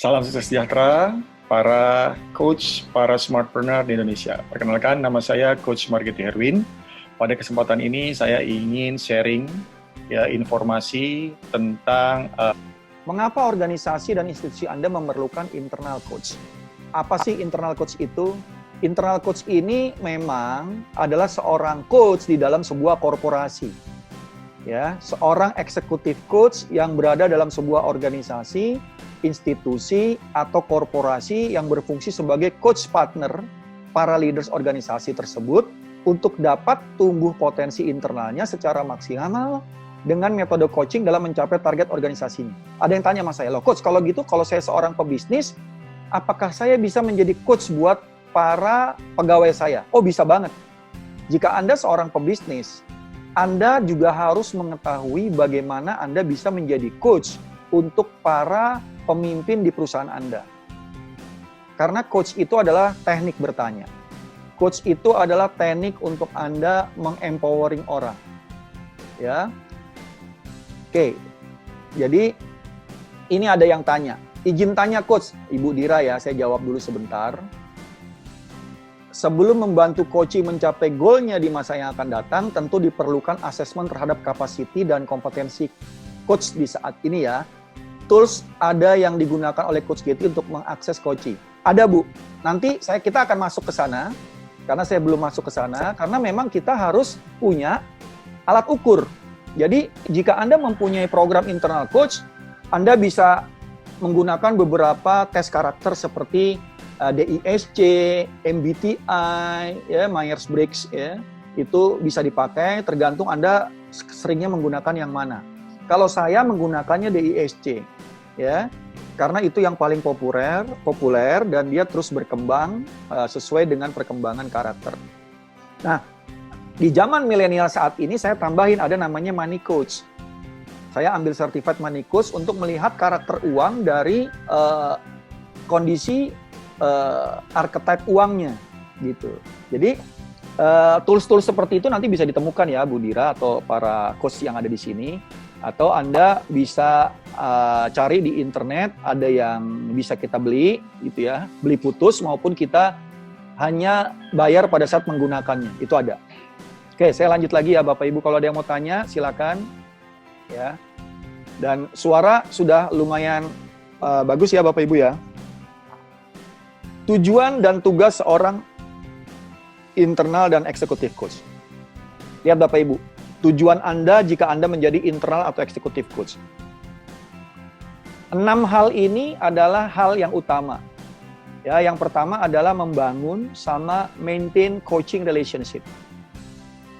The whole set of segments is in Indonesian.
Salam sukses sejahtera para coach, para smartpreneur di Indonesia. Perkenalkan, nama saya Coach Margeti Herwin. Pada kesempatan ini saya ingin sharing informasi tentang mengapa organisasi dan institusi Anda memerlukan internal coach. Apa sih internal coach itu? Internal coach ini memang adalah seorang coach di dalam sebuah korporasi. Ya, seorang eksekutif coach yang berada dalam sebuah organisasi, institusi atau korporasi yang berfungsi sebagai coach partner para leaders organisasi tersebut untuk dapat tumbuh potensi internalnya secara maksimal dengan metode coaching dalam mencapai target organisasinya. Ada yang tanya sama saya, loh coach, kalau gitu kalau saya seorang pebisnis, apakah saya bisa menjadi coach buat para pegawai saya? Oh, bisa banget. Jika Anda seorang pebisnis, Anda juga harus mengetahui bagaimana Anda bisa menjadi coach untuk para pemimpin di perusahaan Anda. Karena coach itu adalah teknik bertanya. Coach itu adalah teknik untuk Anda mengempowering orang. Ya. Oke. Jadi ini ada yang tanya. Izin tanya coach, Ibu Dira ya, saya jawab dulu sebentar. Sebelum membantu coaching mencapai goalnya di masa yang akan datang, tentu diperlukan asesmen terhadap kapasiti dan kompetensi coach di saat ini ya. Tools ada yang digunakan oleh Coach Getty untuk mengakses coaching. Ada Bu, nanti kita akan masuk ke sana, karena saya belum masuk ke sana, karena memang kita harus punya alat ukur. Jadi jika Anda mempunyai program internal coach, Anda bisa menggunakan beberapa tes karakter seperti DISC, MBTI, ya, Myers-Briggs, ya, itu bisa dipakai tergantung Anda seringnya menggunakan yang mana. Kalau saya menggunakannya DISC, ya, karena itu yang paling populer dan dia terus berkembang sesuai dengan perkembangan karakter. Nah, di zaman milenial saat ini saya tambahin ada namanya Money Coach. Saya ambil Certified Money Coach untuk melihat karakter uang dari kondisi archetype uangnya, gitu. Jadi tools-tools seperti itu nanti bisa ditemukan ya Bu Dira atau para coach yang ada di sini. Atau Anda bisa cari di internet, ada yang bisa kita beli, gitu ya, beli putus maupun kita hanya bayar pada saat menggunakannya, itu ada. Oke, saya lanjut lagi ya Bapak Ibu, kalau ada yang mau tanya silakan, ya. Dan suara sudah lumayan bagus ya Bapak Ibu ya. Tujuan dan tugas seorang internal dan eksekutif coach. Lihat Bapak Ibu. Tujuan Anda jika Anda menjadi internal atau executive coach. 6 hal ini adalah hal yang utama. Ya, yang pertama adalah membangun sama maintain coaching relationship.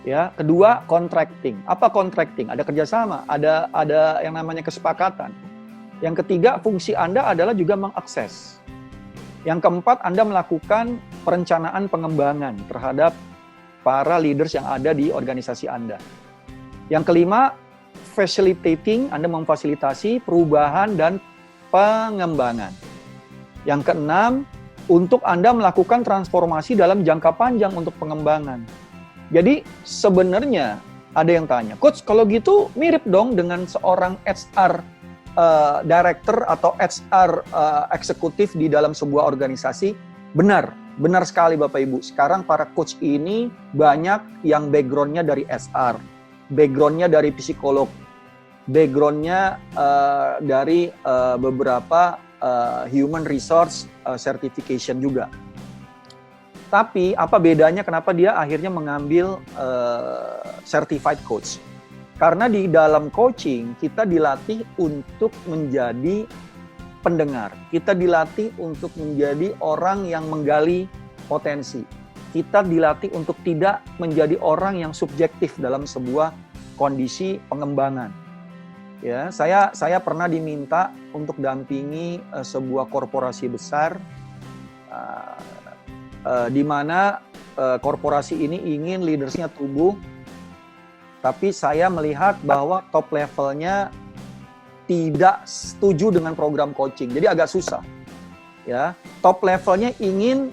Ya, kedua contracting. Apa contracting? Ada kerjasama, ada yang namanya kesepakatan. Yang ketiga, fungsi Anda adalah juga mengakses. Yang keempat, Anda melakukan perencanaan pengembangan terhadap para leaders yang ada di organisasi Anda. Yang kelima, facilitating, Anda memfasilitasi perubahan dan pengembangan. Yang keenam, untuk Anda melakukan transformasi dalam jangka panjang untuk pengembangan. Jadi sebenarnya ada yang tanya, Coach kalau gitu mirip dong dengan seorang HR director atau HR eksekutif di dalam sebuah organisasi. Benar sekali Bapak Ibu. Sekarang para coach ini banyak yang background-nya dari SR. Background-nya dari psikolog, background-nya dari beberapa human resource certification juga. Tapi apa bedanya kenapa dia akhirnya mengambil certified coach? Karena di dalam coaching kita dilatih untuk menjadi pendengar, kita dilatih untuk menjadi orang yang menggali potensi. Kita dilatih untuk tidak menjadi orang yang subjektif dalam sebuah kondisi pengembangan. Ya, saya pernah diminta untuk dampingi sebuah korporasi besar, di mana korporasi ini ingin leadersnya tumbuh, tapi saya melihat bahwa top levelnya tidak setuju dengan program coaching, jadi agak susah. Ya, top levelnya ingin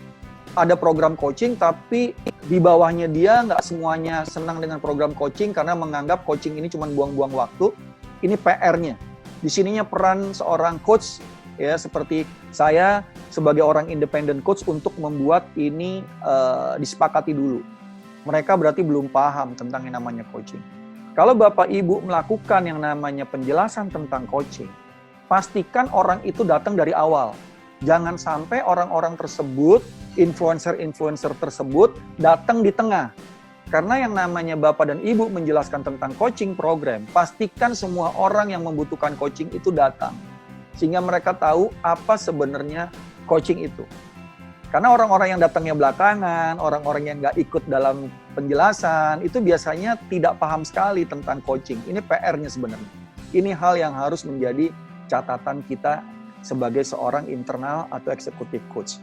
ada program coaching, tapi di bawahnya dia nggak semuanya senang dengan program coaching karena menganggap coaching ini cuma buang-buang waktu. Ini PR-nya. Di sininya peran seorang coach ya seperti saya sebagai orang independent coach untuk membuat ini disepakati dulu. Mereka berarti belum paham tentang yang namanya coaching. Kalau Bapak Ibu melakukan yang namanya penjelasan tentang coaching, pastikan orang itu datang dari awal. Jangan sampai orang-orang tersebut, influencer-influencer tersebut datang di tengah. Karena yang namanya Bapak dan Ibu menjelaskan tentang coaching program, pastikan semua orang yang membutuhkan coaching itu datang. Sehingga mereka tahu apa sebenarnya coaching itu. Karena orang-orang yang datangnya belakangan, orang-orang yang nggak ikut dalam penjelasan, itu biasanya tidak paham sekali tentang coaching. Ini PR-nya sebenarnya. Ini hal yang harus menjadi catatan kita sebagai seorang internal atau executive coach.